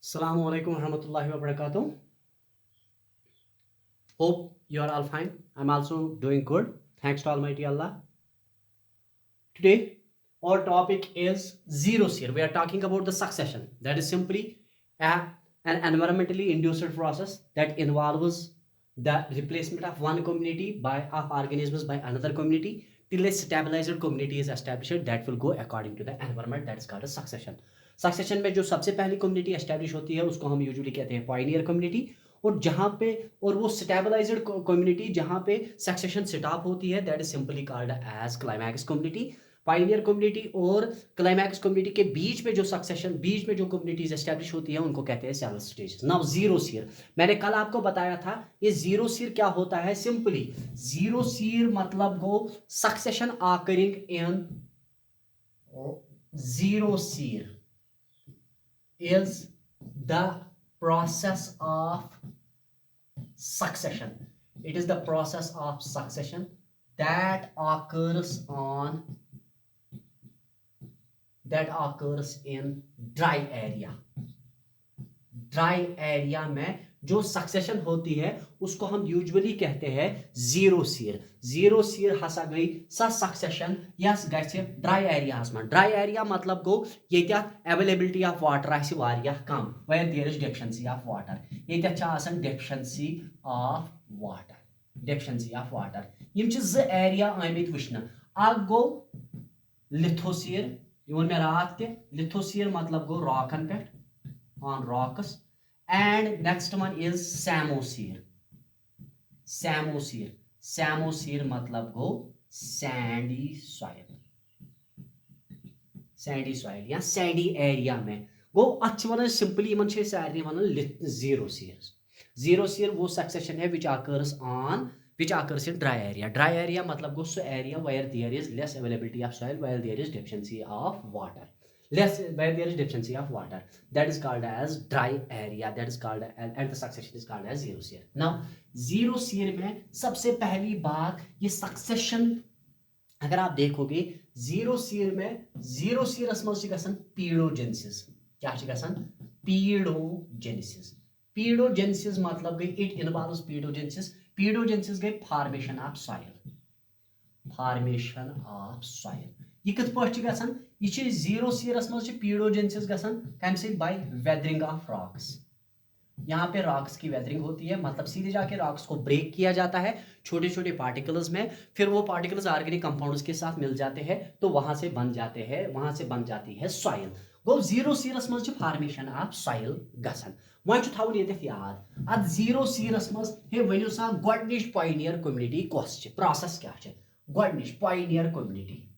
Assalamu alaikum warahmatullahi wabarakatuh. Hope you are all fine. I'm also doing good. Thanks to Almighty Allah. Today, our topic is zero seer. We are talking about the succession. That is simply an environmentally induced process that involves the replacement of one community by of organisms by another community till a stabilized community is established that will go according to the environment that is called as succession. Succession में जो सबसे पहली community establish होती है उसको हम usually कहते हैं पायनियर कम्युनिटी। और जहाँ पे और वो स्टेबलाइज्ड कम्युनिटी जहाँ पे सक्सेशन स्टॉप होती है that is simply called as climax community. Pioneer community और क्लाइमैक्स कम्युनिटी के बीच में जो सक्सेशन बीच में जो कम्युनिटीज एस्टेब्लिश होती है उनको कहते हैं सेवरल स्टेज। नाउ जीरो सीर मैंने कल आपको बताया था ये जीरो सीर क्या होता है। सिंपली जीरो सीर मतलब गो succession occurring in zero sere is the process of succession. It is the process of succession that occurs in dry area. Dry area में जो सक्सेशन होती है उसको हम यूजुअली कहते हैं जीरो सीर। जीरो सीर हसा गई सा सक्सेशन यस गछ ड्राई एरिया में। ड्राई एरिया मतलब गो ये अवेलेबिलिटी ऑफ वाटर आसि वारिया कम where there is deficiency of water. ये डेफिशिएंसी ऑफ वाटर यम ज एरिया आमित वुचन। अग गो लिथोसीर ये मे रात ते लिथोसीर मतलब गो रॉकन पे on rocks, and next one is samoseer. Samoseer मतलब गो सैंडी सॉइल या सैंडी एरिया में गो अच्छ वन सिंपली इन सारे वन जीरो सीर वो सक्सेशन है विच occurs in dry area. Dry area मतलब गो सो area where there is less availability of soil, where there is deficiency of water. Where there is deficiency of water, that is called as dry area, that is called and the succession is called as zero seer. Now zero seer में सबसे पहली बात ये succession अगर आप देखोगे zero सीर में zero सीरस मज गसन पीडोजेनेसिस। क्या गसन पीडोजेनेसिस मतलब गई इट इन्वॉल्व्स पीडोजेनेसिस गई फॉर्मेशन ऑफ सॉइल। ये कत पाठ गसन ये जीरो सीरस मज पीडोजेनेसिस गसन कम से बाय वेदरिंग ऑफ रॉक्स। यहाँ पे रॉक्स की वेदरिंग होती है मतलब सीधे जाके रॉक्स को ब्रेक किया जाता है छोटे छोटे पार्टिकल्स में, फिर वो पार्टिकल्स ऑर्गेनिक कंपाउंड्स के साथ मिल जाते हैं तो वहां से बन जाती है सॉइल। गो जीरो सीरस मज फॉर्मेशन ऑफ सॉइल गसन। वह थवन ये याद अत जीरो सीरस मज हे वनु सा गोडनिश पायनियर कम्युनिटी कस प्रोसेस क्या गोडनिश पायनियर कम्युनिटी।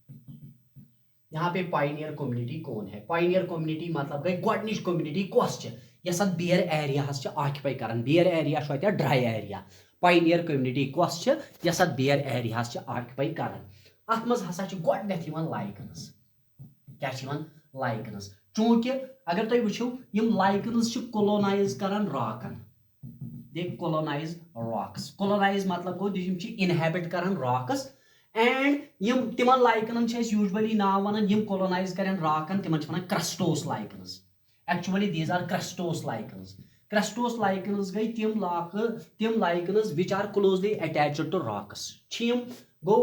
यहाँ पे पायनियर कम्युनिटी कौन है? पायनियर कम्युनिटी मतलब गई गोडनिश कम्युनिटी कस यस बियर एरिया ऑक्युपाई कर। Bare area dry area. Pioneer community कस यस बियर एरिया ऑक्युपाई कर। अत मज हसा गोडनेथ लाइकन्स क्या लाइकन्स। चूंकि अगर तुम वो यम लाइकन्स कोलोनाइज कर रॉकन दे कोलोनाइज रॉक्स। कोलोनाइज मतलब गो इनहेबिट कर रॉक्स एंड यम तिमन लाइकनन यूजुअली नाव वन यम कोलोनाइज करें रॉकन तिमन वन crustose lichens. Actually these are crustose lichens गई तिम lichens which are closely attached to rocks. गो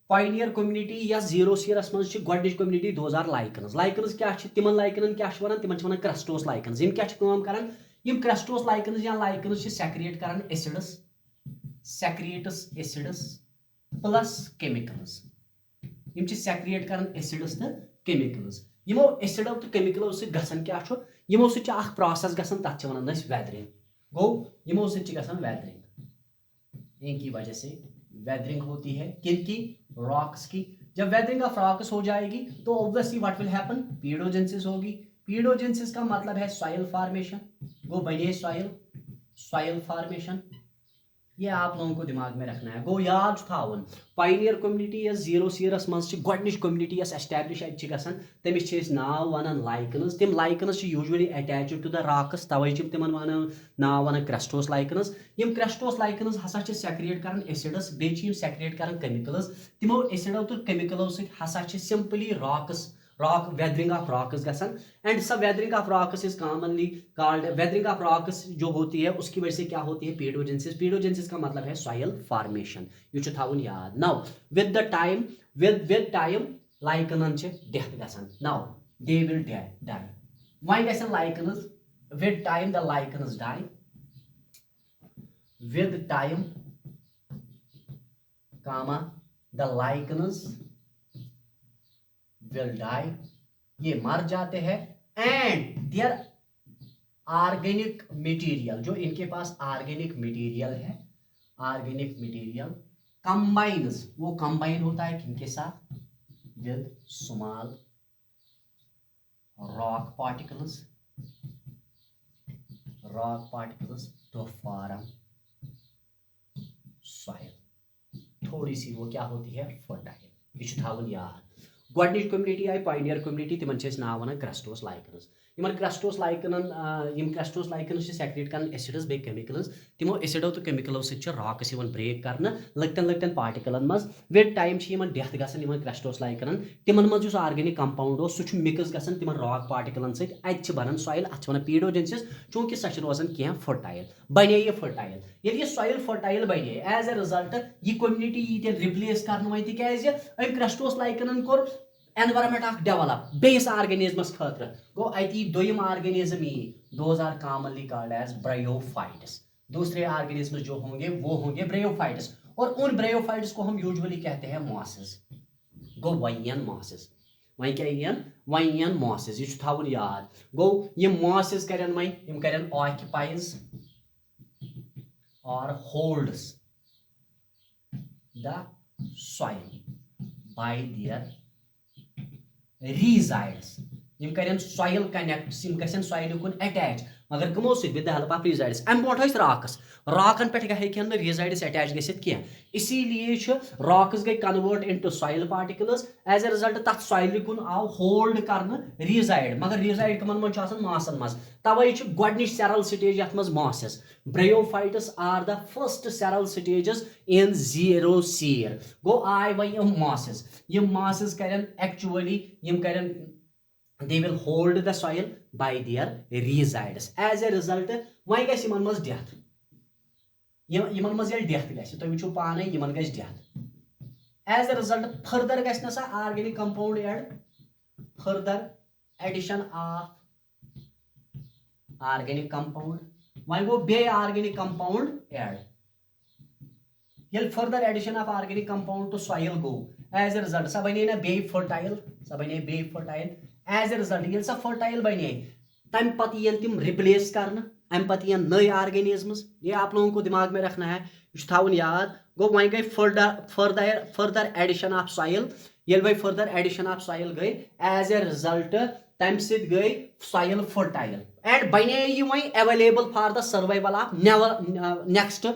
पायनियर कम्युनिटी या जीरो सीरस मज गोडनिच कम्युनिटी दोज आर लाइकन्स क्या तिमन लाइकनन क्या वन तिमन वन क्रस्टोस लाइकन्स। यम क्या कर यम क्रस्टोस लाइकन्स या लाइकन्स सेक्रिएट कर एसिड्स प्लस केमिकल्स। यम सेक्रिएट कर एसिड्स तो केमिकल्स। यमो एसिडो तो केमिकलों से गसन क्या यमो से प्रोसेस गसन तथ वन वेदरिंग। गो यमो से गसन वेदरिंग। इनकी वजह से वेदरिंग होती है किनकी? रॉक्स की। जब वेदरिंग ऑफ रॉक्स हो जाएगी तो obviously what will happen? Paedogenesis होगी। पीडोजेनेसिस का मतलब है सॉइल फॉर्मेशन। गो बने सॉइल फॉर्मेशन। ये आप लोगों को दिमाग में रखना है। गो याद थावन पायनियर कम्युनिटी या जीरो सीरस मज गोडनिच कम्युनिटी एस्टैब्लिश गसन तमिस नाव वन लाइकन्स। तिम lichens usually attached to the rocks तवे तिमन वन नाव वन क्रस्टोस लाइकन्स। यम क्रस्टोस लाइकन्स हसा सेक्रिएट कर एसिड्स बे सेक्रिएट कर केमिकल्स। तिमो एसिडो तो केमिकलों हसा simply rocks rock weathering of rocks गसन and सब weathering of rocks is commonly called weathering of rocks जो होती है उसकी वजह से क्या होती है pedogenesis का मतलब है soil formation ये छु थाउन याद now with the time with time lichens ch death गसन now they will die why गसन lichens with time the lichens die with time comma the lichens will die ये मर जाते हैं एंड देयर ऑर्गेनिक मटेरियल जो इनके पास organic material है organic material combines वो combine होता है किनके साथ with small rock particles to form soil थोड़ी सी वो क्या होती है फर्टाइल ये थावन याद गोडनिच कम्युनिटी आई पायनियर कम्युनिटी तिमन छे नाव वनान क्रस्टोस लाइकन्स यमन क्रस्टोस लाइकनन यम क्रस्टोस लाइकन्स छे सेक्रेट करन एसिड्स बे केमिकल्स तिमो एसिडो तो केमिकलो से छ रॉक्स यमन ब्रेक करन लकटन पार्टिकलन मज विद टाइम छ यमन डेथ गसन यमन क्रस्टोस लाइकनन तिमन मज जो ऑर्गेनिक कंपाउंड हो सु छ मिक्स गसन तिमन रॉक पार्टिकलन से अत छ बनन सॉइल अत छ बनन पीडोजेनेसिस चूंकि सच रोजन के फर्टाइल बने ये फर्टाइल यदि ये सॉइल फर्टाइल बने एज ए रिजल्ट ये कम्युनिटी ये रिप्लेस करन वय तिकाज अम क्रस्टोस लाइकनन कोर एनवायरमेंट अख डेवलप बेस ऑर्गेनिजमस खतर गो अति दोयम ऑर्गेनिज्म ये those are commonly called as bryophytes दूसरे ऑर्गेनिज्म जो होंगे वो होंगे ब्रायोफाइट्स और उन ब्रायोफाइट्स को हम यूजुअली कहते हैं मॉसेस गो वाइन मॉसेस वही क्या यन वाइन मॉसेस ये थावन याद गो ये मॉसेस करन वही यम करन ऑक्युपाइज और holds the soil by their resides यम करन सॉइल कनेक्ट्स यम गसन सॉइल कुन अटैच मगर कमो से with the help of resides एम बोट है रॉक्स रॉकन पे हेकन resides अटैच गसित किया इसीलिए छ रॉक्स गई convert into soil particles as a result तथ सॉइल कुन आव होल्ड करन reside मगर reside कमन मन छ आसन मासन मस तवै छ गोडनिश सेरल स्टेज यथ मस mosses bryophytes are the first seral stages in zero sere गो आई वै मॉसेस ये मॉसेस करन एक्चुअली यम करन they will hold the soil by their resides as a result why guys यमन मज death यमन मज येल death गस तो विचो पाने यमन गस death as a result further गस न सा organic compound add further addition of organic compound why go be organic compound add येल further addition of organic compound to soil go as a result सब बने ना be fertile as a result ये सब fertile बने तम पत ये तिम रिप्लेस करना अम पत ये नए ऑर्गेनिजम्स ये आप लोगों को दिमाग में रखना है थावन याद गो वही गई फर्दर एडिशन ऑफ सॉइल ये वही फर्दर एडिशन ऑफ सॉइल गई एज ए रिजल्ट तम सिद गई सॉइल फर्टाइल एंड बने ये वही available for the survival of next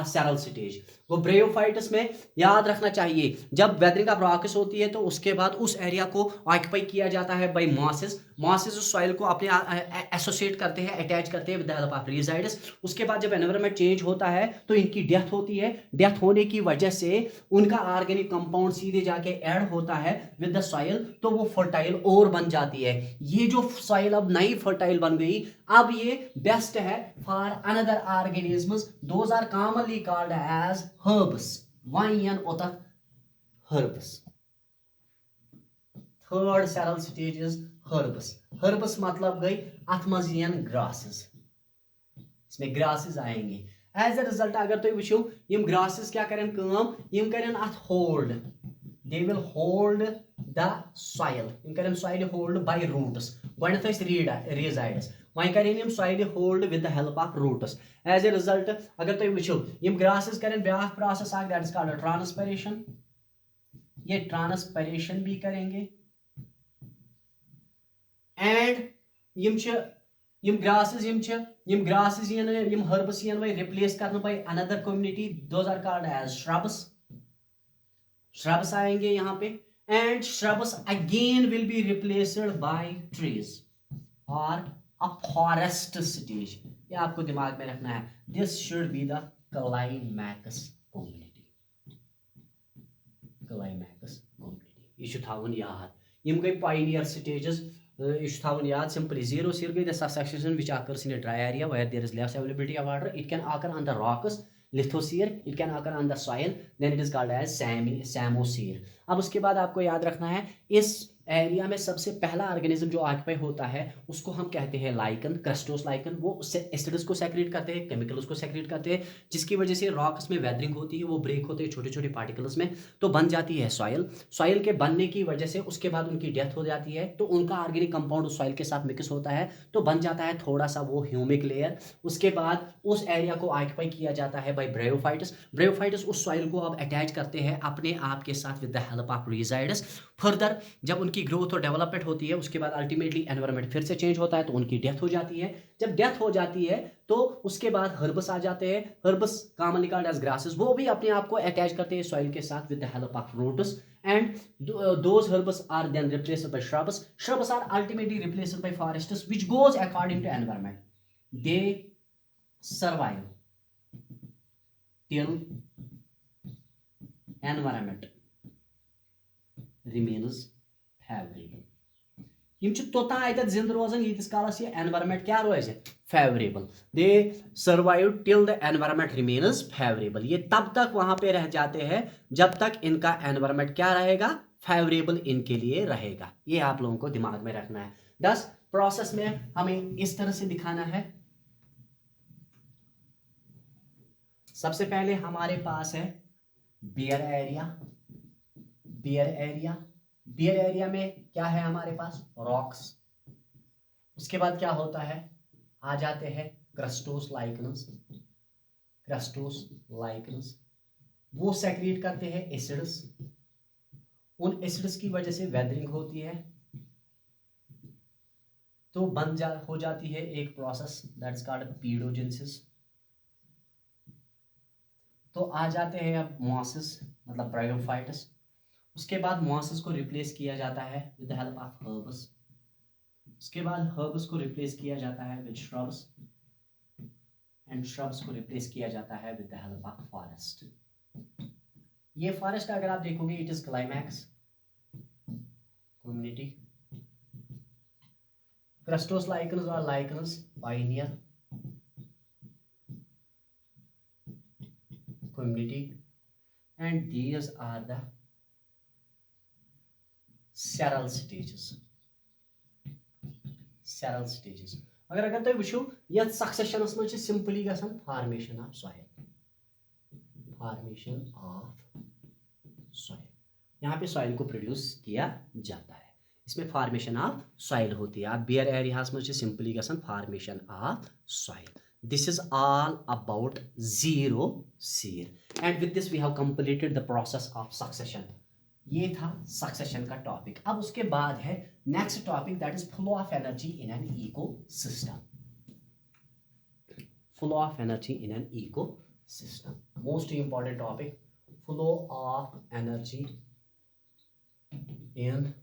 cereal stage वो ब्रायोफाइट्स में याद रखना चाहिए जब वेदरिंग ऑफ रॉक्स होती है तो उसके बाद उस एरिया को ऑक्यूपाई किया जाता है बाय मॉसेस उस सॉइल को अपने एसोसिएट करते हैं अटैच करते हैं with the help of resides उसके बाद जब एनवायरनमेंट चेंज होता है तो इनकी डेथ होती है डेथ होने की वजह से उनका ऑर्गेनिक कंपाउंड सीधे जाके ऐड होता है विद द सॉइल तो वो फर्टाइल और बन जाती है ये जो सॉइल अब नई फर्टाइल बन गई अब ये बेस्ट है for another organisms those are commonly called as herbs वाइन ओतक herbs third seral stage is herbs मतलब गई अथमजियन grasses इसमें grasses आएंगे एज ए रिजल्ट अगर तो वुचो यम grasses क्या करें काम यम करें अथ hold they will hold the soil यम करें soil hold by roots गोडथ resides वहीं करें यम soil hold with the help of roots as a result अगर तो वुचो यम grasses करें ब्याक प्रोसेस आग दैट इज कॉल्ड ट्रांसपिरेशन ये ट्रांसपिरेशन भी करेंगे एंड यम grasses यम herbs ये रिप्लेस करना by another community those are called as shrubs आएंगे यहाँ पे and shrubs again will be replaced by trees or a forest stage ये आपको दिमाग में रखना है this should be the climax community ये छु थावन याद यम गई पायनियर स्टेजेस इश थावन याद सिंपली zero seer गई the succession which occurs in a dry area where there is less availability of water. It can occur on the rocks lithosphere, it can occur on the soil, then it is called as samosphere. अब उसके बाद आपको याद रखना है इस area में सबसे पहला ऑर्गेनिज्म जो ऑक्यूपाई होता है उसको हम कहते हैं लाइकन, क्रस्टोस लाइकन। वो एसिड्स को सेक्रेट करते हैं, केमिकल्स को सेक्रेट करते हैं, जिसकी वजह से रॉक्स में वेदरिंग होती है, वो ब्रेक होते हैं छोटे छोटे पार्टिकल्स में, तो बन जाती है सॉइल। सॉइल के बनने की वजह से उसके बाद उनकी डेथ हो जाती है, तो उनका ऑर्गेनिक कंपाउंड उस सॉइल के साथ मिक्स होता है, तो बन जाता है थोड़ा सा वो ह्यूमिक लेयर। उसके बाद उस एरिया को ऑक्यूपाई किया जाता है बाय ब्रायोफाइट्स। ब्रायोफाइट्स उस सॉइल को अब अटैच करते हैं अपने आप के साथ with the help of resides. Further जब उनकी ग्रोथ और डेवलपमेंट होती है उसके बाद अल्टीमेटली एनवायरनमेंट फिर से चेंज होता है, तो उनकी डेथ हो जाती है। जब डेथ हो जाती है तो उसके बाद हर्बस आ जाते हैं। Herbs commonly called as grasses, वो भी अपने आप को अटैच करते हैं सॉइल के साथ with the help of roots, and those herbs are then replaced by shrubs. Shrubs are ultimately replaced by forests, which goes according to environment. They survive till environment remains favorable. यम तोता अत जिंद रोजान यीतिस कालस ये एनवायरनमेंट क्या रोज favourable. They survive till the environment remains favourable. ये तब तक वहां पे रह जाते हैं जब तक इनका एनवायरनमेंट क्या रहेगा, फेवरेबल इनके लिए रहेगा। ये आप लोगों को दिमाग में रखना है। 10 प्रोसेस में हमें इस तरह से दिखाना है। सबसे पहले हमारे पास है bare area. Bare area, bare area में क्या है हमारे पास, रॉक्स। उसके बाद क्या होता है, आ जाते हैं क्रस्टोस लाइकन्स। क्रस्टोस लाइकन्स वो सेक्रेट करते हैं एसिड्स। उन एसिड्स की वजह से वेदरिंग होती है, तो हो जाती है एक process that is called paedogenesis. तो आ जाते हैं अब मॉसेस मतलब ब्रायोफाइट्स। उसके बाद मॉसेस को रिप्लेस किया जाता है with the help of herbs. उसके बाद हर्ब्स को रिप्लेस किया जाता है विद श्रब्स, एंड श्रब्स को रिप्लेस किया जाता है with the help of forest. ये फॉरेस्ट अगर आप देखोगे it is climax community. Crustose lichens और lichens pioneer community, and these are the seral stages. Seral stages अगर तुम वुचो ये सक्सेशनस में सिंपली गसन formation of soil. Formation of soil, यहाँ पे सॉइल को प्रोड्यूस किया जाता है, इसमें फॉर्मेशन ऑफ सॉइल होती है। आप बेयर एरियाज में सिंपली गसन formation of soil. This is all about zero seer, and with this we have completed the process of succession. ये था succession का टॉपिक। अब उसके बाद है next topic that is flow of energy in an ecosystem. Flow of energy in an ecosystem, most important topic, flow of energy in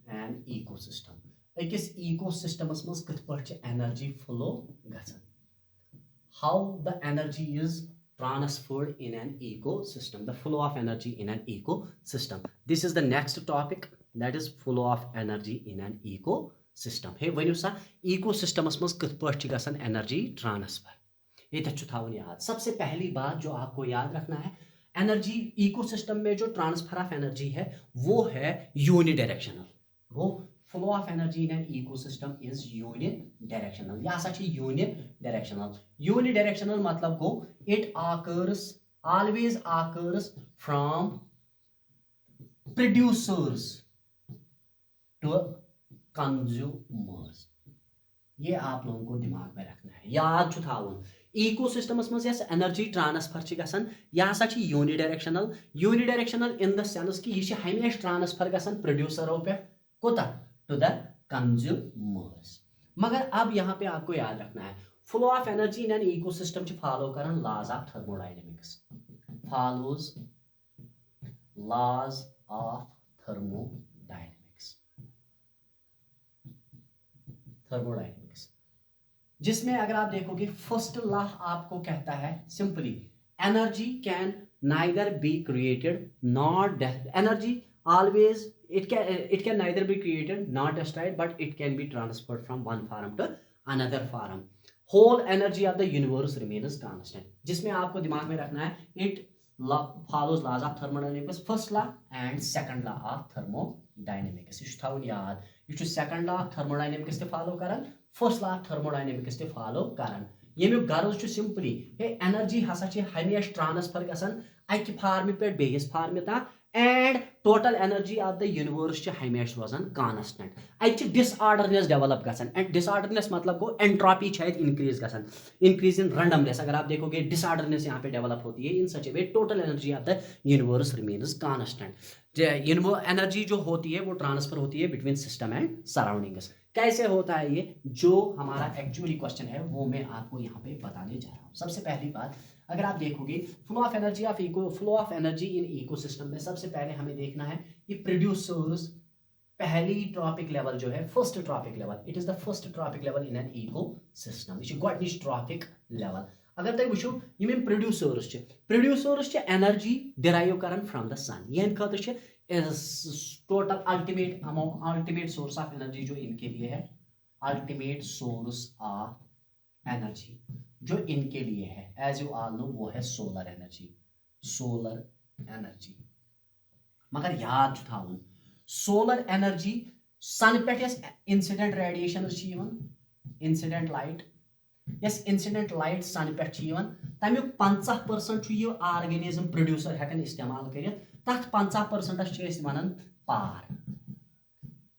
an ecosystem. अकिस इकोसिस्टमस मज कथ पे एनर्जी फ्लो गसन, how the energy is transferred in an ecosystem, the flow of energy in an ecosystem. This is the next topic that is flow of energy in an ecosystem. हे वनु सा इकोसिस्टमस मज कथ पे गसन एनर्जी ट्रांसफर, ये थावन याद। सबसे पहली बात जो आपको याद रखना है, एनर्जी इकोसिस्टम में जो ट्रांसफर ऑफ एनर्जी है वो है यूनिडायरेक्शनल। वो flow of energy in an ecosystem is unidirectional. या सच unidirectional. Unidirectional मतलब go it occurs, always occurs from producers to consumers. ये आप लोगों को दिमाग में रखना है, याद छु थावन। इकोसिस्टमस मज यस एनर्जी ट्रांसफर गसन यह हसा unidirectional. Unidirectional in the sense कि यह हमेशा ट्रांसफर गसन प्रोड्यूसरों पे कोता टू द कंज्यूमर्स। मगर अब यहाँ पे आपको याद रखना है flow of energy in an ecosystem follow करन laws of thermodynamics. Follows laws of thermodynamics. Thermodynamics जिसमें अगर आप देखोगे फर्स्ट लॉ आपको कहता है simply energy can neither be created not death. Energy always it can neither be created nor destroyed, but it can be transferred from one form to another form. Whole energy of the universe remains constant. जिसमें आपको दिमाग में रखना है it follows laws of thermodynamics, first law and second law of thermodynamics. ये थाउन याद, ये second law of thermodynamics te follow karan, first law of thermodynamics te follow karan. यमिक गर्ज सिंपली एनर्जी हसा हमेशा ट्रांसफर गसान अकि फार्म पे बेस फार्म तक and total energy of the universe हमेशा रोजान कांस्टेंट अत डिसऑर्डरनेस डेवलप गसान एंड डिसऑर्डरनेस मतलब गो एंट्रोपी इंक्रीज गसान इंक्रीज इन रैंडमनेस अगर आप देखोगे डिसऑर्डरनेस यहाँ पे डेवलप होती है in such a way total energy of the universe remains constant energy जो होती है वो ट्रांसफर होती है बिटवीन सिस्टम एंड सराउंडिंग्स कैसे होता है ये जो हमारा एक्चुअली क्वेश्चन है वो मैं आपको यहाँ पे बताने जा रहा हूँ। सबसे पहली बात अगर आप देखोगे flow of energy in ecosystem में सबसे पहले हमें देखना है ये प्रोड्यूसर्स पहली ट्रॉपिक लेवल जो है first trophic level it is the first trophic level in an ecosystem यह गोडनिच ट्रॉपिक लेवल अगर तुम वो यम प्रोड्यूसर्स एनर्जी डिराइव करन फ्रॉम द सन यह खतर total ultimate source of energy जो इनके लिए है अल्टीमेट सोर्स ऑफ एनर्जी जो इनके लिए है एज यू ऑल नो वो है सोलर एनर्जी मगर याद थाउन सोलर एनर्जी सन पे इंसिडेंट रेडिएशन इंसिडेंट लाइट यस इंसिडेंट लाइट सन पे तमिक 50% यह ऑर्गेनिज्म प्रोड्यूसर हेकन इस्तेमाल कर तथ 50% वन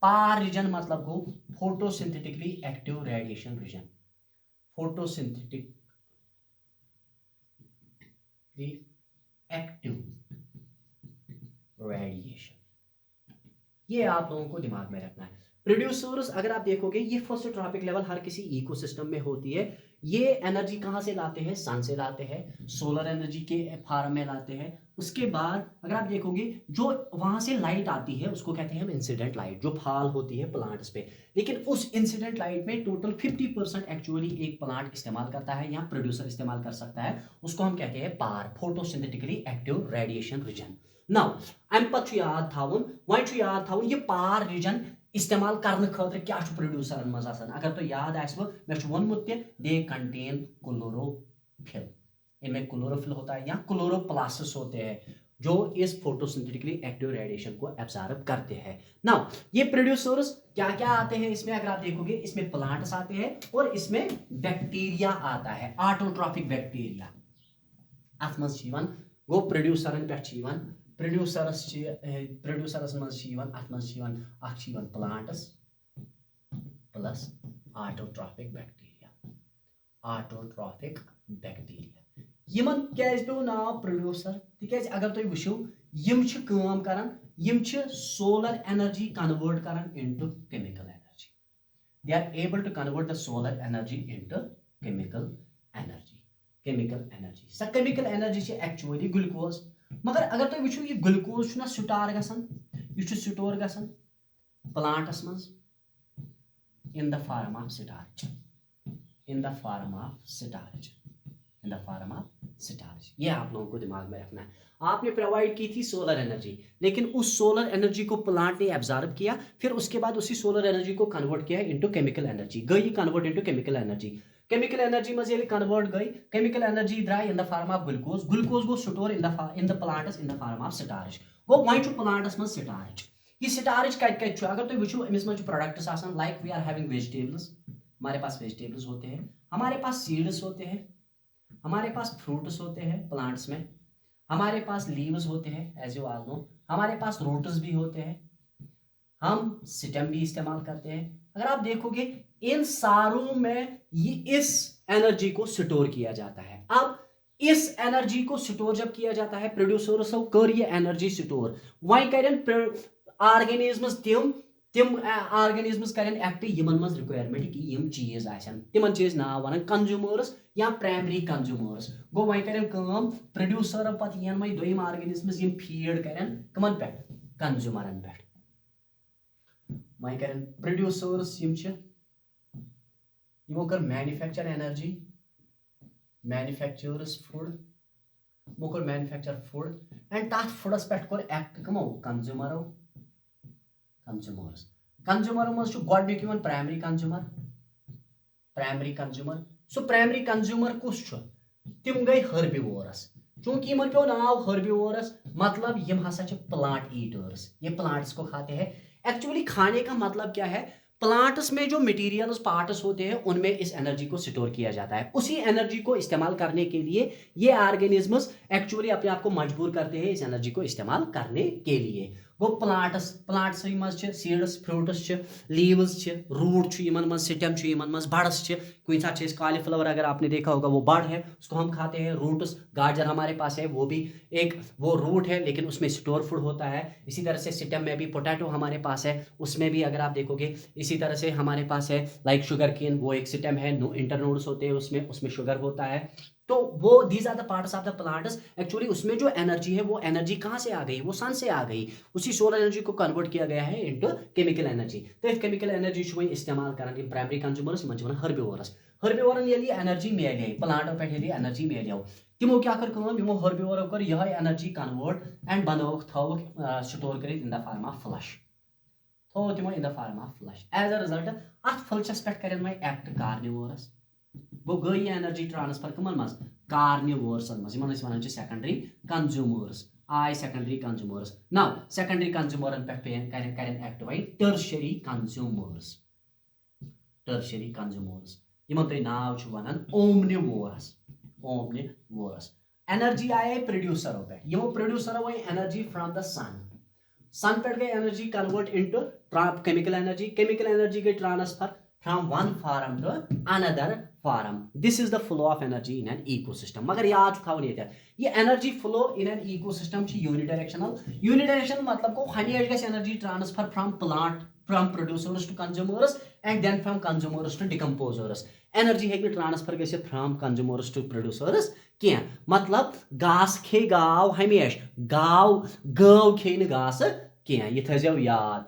पार रीजन मतलब गो photosynthetically active radiation region photosynthetic active radiation ये आप लोगों को दिमाग में रखना है। प्रोड्यूसर्स अगर आप देखोगे ये फर्स्ट ट्रॉपिक लेवल हर किसी इकोसिस्टम में होती है। ये एनर्जी कहाँ से लाते हैं? सन से लाते हैं, सोलर एनर्जी के फार्म में लाते हैं। उसके बाद अगर आप देखोगे जो वहां से लाइट आती है उसको कहते हैं हम इंसिडेंट लाइट, जो फॉल होती है प्लांट्स पे। लेकिन उस इंसिडेंट लाइट में टोटल 50% एक्चुअली एक प्लांट इस्तेमाल करता है या प्रोड्यूसर इस्तेमाल कर सकता है, उसको हम कहते हैं PAR, photosynthetically active radiation region. Now अम पत याद थाउन वन ये पार रीजन इस्तेमाल करने खतर क्या प्रोड्यूसरन मज आसान। अगर तो याद आसो मे वोनमुत दे कंटेन क्लोरोफिल, इनमें क्लोरोफिल होता है या क्लोरोप्लास्ट्स होते हैं जो इस फोटोसिंथेटिकली एक्टिव रेडिएशन को एब्जॉर्ब करते हैं। नाउ ये प्रोड्यूसर्स क्या क्या आते हैं इसमें, अगर आप देखोगे इसमें प्लांट्स आते हैं और इसमें बैक्टीरिया आता है, ऑटोट्रॉफिक बैक्टीरिया अथ मज गो प्रोड्यूसरन पे प्रोड्यूसरस मज plants plus autotrophic bacteria Yemen क्या पे नाव प्रोड्यूसर तिक अगर तुम वो यम करान यम सोलर एनर्जी कन्वर्ट करान into chemical energy. They are able to convert the solar energy into chemical energy. स केमिकल एनर्जी एक्चुअली ग्लूकोज। मगर अगर तुम वो ये ग्लूकोज स्टोर गसान स्टोर गसान प्लांटस मज in the form of starch. ये आप लोगों को दिमाग में रखना है। आपने प्रोवाइड की थी सोलर एनर्जी, लेकिन उस सोलर एनर्जी को प्लांट ने एब्जॉर्ब किया, फिर उसके बाद उसी सोलर एनर्जी को कन्वर्ट किया इनटू केमिकल एनर्जी, गई convert into chemical energy. Chemical energy मज कन्वर्ट गई, केमिकल एनर्जी द्राय in the form of glucose गो store in the plants in the form of starch. गो वन प्लांट्स मज स्टार्च। ये स्टार्च कत अगर तुम वो अमिस मज प्रोडक्ट्स आसान, like we are having vegetables, हमारे पास वेजिटेबल्स होते हैं, हमारे पास सीड्स होते हैं, हमारे पास फ्रूट्स होते हैं प्लांट्स में, हमारे पास लीव्स होते हैं एज यू ऑल नो, हमारे पास रूट्स भी होते हैं, हम स्टेम भी इस्तेमाल करते हैं। अगर आप देखोगे इन सारों में ये इस एनर्जी को स्टोर किया जाता है। अब इस एनर्जी को स्टोर जब किया जाता है प्रोड्यूसर्स कर ये एनर्जी स्टोर, वही करें ऑर्गेनिजम्स तिम ऑर्गेनिजम्स करें एक्ट यमन मज रिक्वायरमेंट कि यम चीज आसन, तिमन चीज नाव वन कंज्यूमर्स या प्राइमरी कंज्यूमर्स। गो वही करें प्रोड्यूसर पत यन वही दोयम ऑर्गेनिजम्स यम फीड करें कमन पे कंज्यूमरन पे। वही करें प्रोड्यूसर्स यमो कर मैन्युफैक्चर एनर्जी, मैन्युफैक्चर्स फूड, यमो कर मैन्युफैक्चर फूड एंड तथ फूडस पे कर एक्ट कमो कंज्यूमरो कंज्यूमर्स कंज्यूमर मज गोडनिक primary consumer so primary consumer कुछ तिम गई हर्बिवोरस चूंकि इन पे नाव हर्बिवोरस मतलब यम हसा प्लांट ईटर्स ये प्लांट्स को खाते हैं एक्चुअली खाने का मतलब क्या है प्लांट्स में जो मटेरियल्स पार्ट्स होते हैं उनमें इस एनर्जी को स्टोर किया जाता है उसी एनर्जी को इस्तेमाल करने के लिए ये ऑर्गेनिजम्स एक्चुअली अपने आप को मजबूर करते हैं इस एनर्जी को इस्तेमाल करने के लिए गो प्लांट्स मज seeds fruits leaves root stem buds कुछ साथ कॉलीफ्लावर अगर आपने देखा होगा वो बड है उसको हम खाते हैं रूट्स गाजर हमारे पास है वो भी एक वो रूट है लेकिन उसमें स्टोर फूड होता है इसी तरह से स्टेम में भी पोटैटो हमारे पास है उसमें भी अगर आप देखोगे इसी तरह से हमारे पास है लाइक शुगर केन वो एक स्टेम है इंटरनोड्स होते हैं उसमें शुगर होता है तो वो these are the parts of the plants actually उसमें जो एनर्जी है वो एनर्जी कहाँ से आ गई वो सन से आ गई उसी सोलर एनर्जी को कन्वर्ट किया गया है इनटू केमिकल एनर्जी तो केमिकल एनर्जी इस्तेमाल कर प्राइमरी कंज्यूमर्स हर्बिवोरन ये एनर्जी मिले प्लांटों पे एनर्जी मिले तमो क्या कर हर्बिवोरो कर यह एनर्जी कन्वर्ट एंड बनोक थोक स्टोर कर in the form of flesh थो तमो in the form of flesh as a result अथ फ्लशस पे कर एक्ट कार्निवोरस वो गई एनर्जी ट्रांसफर कमन मज कार्निवोर्सन मज वन सेकेंडरी कंज्यूमर्स आई सेकेंडरी कंज्यूमर्स नाउ सेकेंडरी कंज्यूमरन पे करें एक्ट वही टर्शियरी कंज्यूमर्स यमन तुम नाव वन ओमनिवोरस एनर्जी आए प्रोड्यूसरों पे यमो प्रोड्यूसरों वही एनर्जी फ्रॉम द सन पे गई energy convert into chemical energy गई transfer from one form to another form. This is the flow of energy in an ecosystem. मगर याद थावन ये energy flow in an ecosystem unidirectional मतलब को हमेशा गई energy transfer from producers to consumers and then from consumers to decomposers energy है transfer गई फ्रॉम कंज्यूमर्स टू प्रोड्यूसर्स क्या मतलब घास खे गाव हमेशा गव खे घास क्या ये थो याद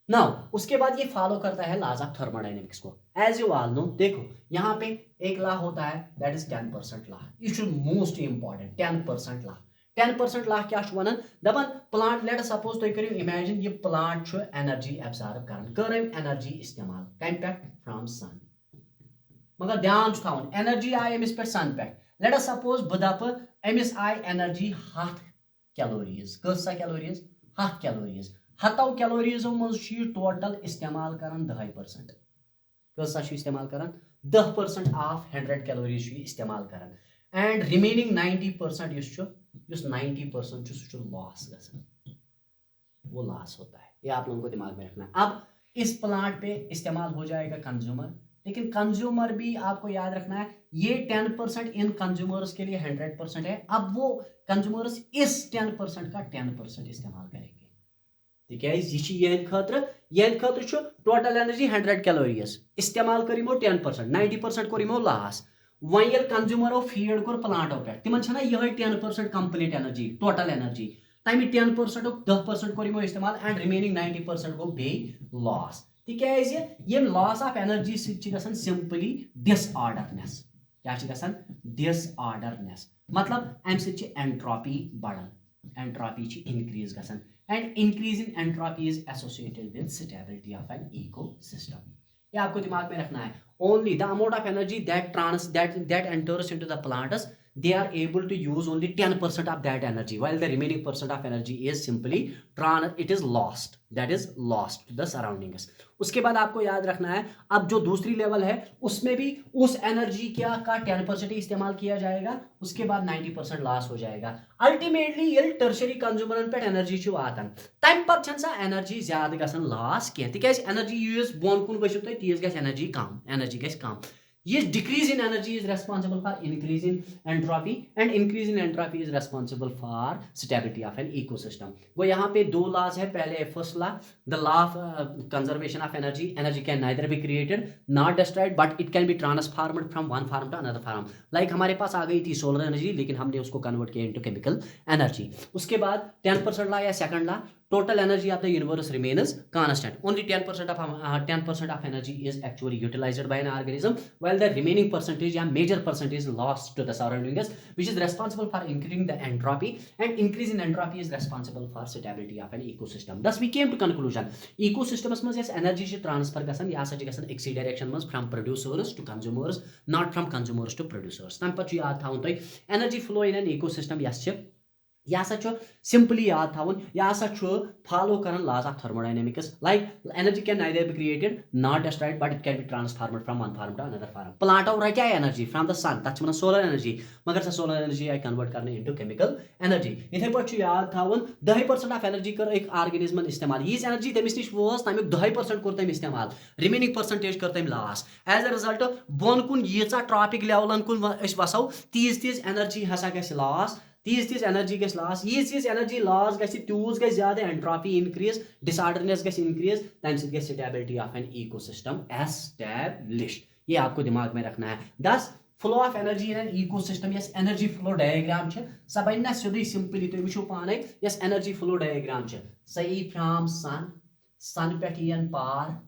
नाउ उसके बाद ये फॉलो करता है लॉज ऑफ थर्मोडायनेमिक्स को एज यू ऑल नो देखो यहाँ पे एक लॉ होता है दैट इज 10% लॉ यह शुड मोस्ट इंपॉर्टेंट 10% लॉ क्या वन दपान प्लांट लेट सपोज तुम करो इमेजिन ये प्लांट एनर्जी एब्जॉर्ब कर एनर्जी इस्तेमाल कम पे फ्रॉम सन मगर ध्यान थवन एनर्जी आई अमिस पे सन पे लेट सपोज बह दप अमिस आई एनर्जी 100 कैलोरीज कसा कैलोरीज 100 कैलोरीज 100 कैलोरीजों मज टोटल इस्तेमाल कर 10% कसा इस्तेमाल कर 10% ऑफ 100 कैलोरीज इस्तेमाल कर एंड रिमेनिंग 90% 90% लॉस वो लॉस होता है ये आप लोगों को दिमाग में रखना है अब इस प्लांट पे इस्तेमाल हो जाएगा कंज्यूमर लेकिन कंज्यूमर भी आपको याद रखना है ये 10% इन कंज्यूमर्स के लिए 100% है अब वो कंज्यूमर्स इस 10% का 10% इस्तेमाल करेंगे यह खतर टोटल एनर्जी 100 कैलोरीज इस्तेमाल कर 10% 90% कोर लॉस वन ये कंज्यूमरो फीड कोर प्लांटों पे तिमन यह 10% कंप्लीट एनर्जी टोटल एनर्जी तमें 10% 10% कोर इस्तेमाल एंड रिमेनिंग 90% गो बे लॉस ये loss of energy simply disorderness क्या डिसऑर्डरनेस मतलब अम एंट्रोपी बढ़ान एंट्रोपी इंक्रीज गसन and increase in entropy is associated with stability of an ecosystem. ये आपको दिमाग में रखना है only the amount of energy that enters into the plants they are able to use only 10% of that energy while the remaining percent of energy is simply it is lost to the surroundings. उसके बाद आपको याद रखना है अब जो दूसरी level है उसमें भी उस एनर्जी क्या का 10% इस्तेमाल किया जाएगा उसके बाद 90% लॉस हो जाएगा अल्टीमेटली ये टर्शरी कंज्यूमरन पे एनर्जी वातान तम पे एनर्जी ज्यादा गसन लॉस कह तिक एनर्जी यूज बोन कुन वसो तुम तीज गई energy come Yes, decrease in energy is responsible for increase in entropy and increase in entropy is responsible for stability of an ecosystem. वो यहाँ पे दो laws है पहले first law the law of conservation of energy can neither be created nor destroyed but it can be transformed from one form to another form. Like हमारे पास आ गई थी solar energy लेकिन हमने उसको convert किया into chemical energy. उसके बाद 10% law या second law total energy of the universe remains constant. Only 10% of energy is actually utilized by an organism, while the remaining percentage and major percentage is lost to the surroundings, which is responsible for increasing the entropy, and increase in entropy is responsible for stability of an ecosystem. Thus we came to conclusion, ecosystems must yes energy transfer gasan ya sa gasan x direction must from producers to consumers, not from consumers to producers. Tam pat yaad thaun toy energy flow in an ecosystem yes यह simply याद थावन यह follow karan laws of thermodynamics, like energy can neither be created nor destroyed, but it can be transformed from one form to another form. Plant और क्या energy from the sun, that's mean solar energy, मगर से solar energy I convert करने into chemical energy. इथे पर याद थावन 10% of energy कर एक organism इस्तेमाल, ये energy तमिस निश वोस तमिक 10% कर तमिस इस्तेमाल, remaining percentage कर तमिक loss. As a result bone कुन ये चा tropic level कुन इस वसाओ तीस energy हसा कैसे loss, तीस energy गैस लॉस, यीज energy loss गैस तूज गैस ज्यादा, एंट्रोपी इंक्रीज, डिसऑर्डरनेस गैस इंक्रीज, तम से गैस stability of an ecosystem established. ये आपको दिमाग में रखना है. This flow of energy in an ecosystem यस एनर्जी फ्लो डायग्राम छ स बन सीधे सिंपली तुम वो पाने यस एनर्जी फ्लो डायग्राम छ सही फ्रॉम सन पे यन पार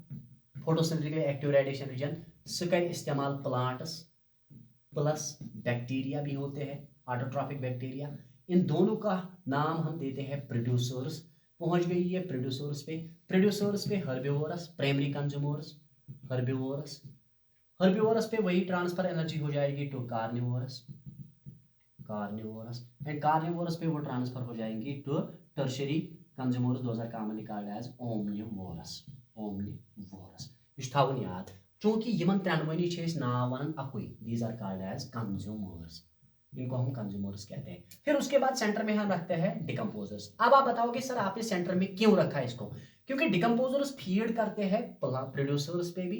फोटोसिंथेटिकली एक्टिव रेडिएशन रीजन सह कर इस्तेमाल प्लांट्स प्लस बैक्टीरिया भी होते हैं ऑटोट्रॉफिक बैक्टीरिया. इन दोनों का नाम हम देते हैं प्रोड्यूसर्स. पहुंच गई ये प्रोड्यूसर्स पे हर्बिवोरस, प्राइमरी कंज्यूमर्स हर्बिवोरस पे वही ट्रांसफर एनर्जी हो जाएगी टू कार्निवोरस एंड कार्निवोरस पे वो ट्रांसफर हो जाएंगी to tertiary consumers. Those are commonly called as omnivorous. ये थावन याद चूंकि यमन त्रेनवनी नाम वन अकुई, these are called as consumers. इनको हम कंज्यूमर्स कहते हैं. फिर उसके बाद सेंटर में हम रखते हैं डिकम्पोजर्स. अब आप बताओगे सर आपने सेंटर में क्यों रखा है इसको? क्योंकि डिकम्पोजर्स फीड करते हैं प्रोड्यूसर्स पे भी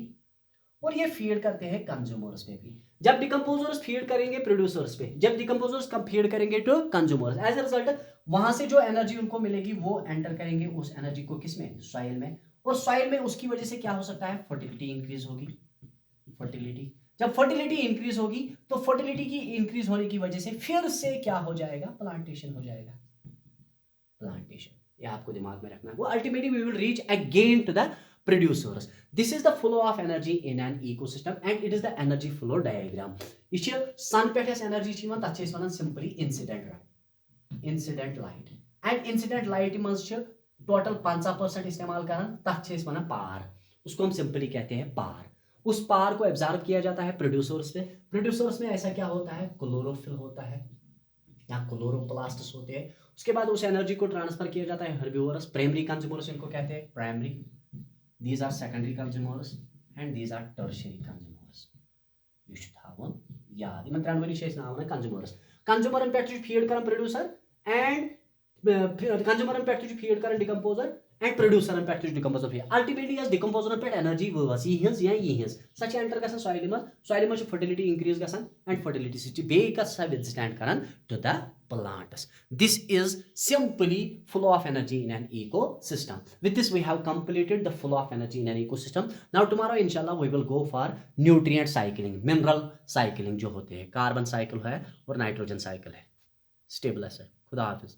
और ये फीड करते हैं कंज्यूमर्स पे भी. जब डिकम्पोजर्स फीड करेंगे प्रोड्यूसर्स पे, जब डिकम्पोजर्स कब फीड करेंगे to consumers, as a result वहां से जो एनर्जी उनको मिलेगी वो एंटर करेंगे उस एनर्जी को किसमें, सॉइल में. और सॉइल में उसकी वजह से क्या हो सकता है, फर्टिलिटी इंक्रीज होगी. जब फर्टिलिटी इंक्रीज होगी तो फर्टिलिटी की इंक्रीज होने की वजह से फिर से क्या हो जाएगा, प्लांटेशन हो जाएगा. ये आपको दिमाग में रखना है. वो ultimately we will reach again to the producers. This is the flow of energy in an ecosystem and it is the energy flow diagram. ये sun पे एनर्जी छी तथ one simply incident light and incident light मज total 50% इस्तेमाल कर तथ one पार, उसको हम सिंपली कहते हैं पार. उस पार को एब्जॉर्ब किया जाता है प्रोड्यूसर्स पे. प्रोड्यूसर्स में ऐसा क्या होता है, क्लोरोफिल होता है या क्लोरोप्लास्ट्स होते हैं. उसके बाद उस एनर्जी को ट्रांसफर किया जाता है हर्बिवोरस, प्राइमरी कंज्यूमर्स इनको कहते हैं primary, these are secondary consumers and these are tertiary consumers. You should have one याद. इमन त्रेनवनी नाम है कंज्यूमर्स. कंज्यूमरन पे फीड कर प्रोड्यूसर एंड कंज्यूमरन पे फीड कर डिकम्पोजर एंड प्रोड्यूसरन पे डिकम्पोजर फीड. अल्टीमेटली यस डिकम्पोजरन पे एनर्जी वस यी हज सच एंटर गसन सॉइल में फर्टिलिटी इंक्रीज गसन एंड फर्टिलिटी सिटी बे का विथस्टैंड करन to the plants. This is simply flow of energy in an ecosystem. With this we have completed the flow of energy in an ecosystem. Now tomorrow inshallah we will go for nutrient cycling, mineral cycling जो होते हैं, carbon cycle है और nitrogen cycle है. Stable है sir. खुदा हाफिज.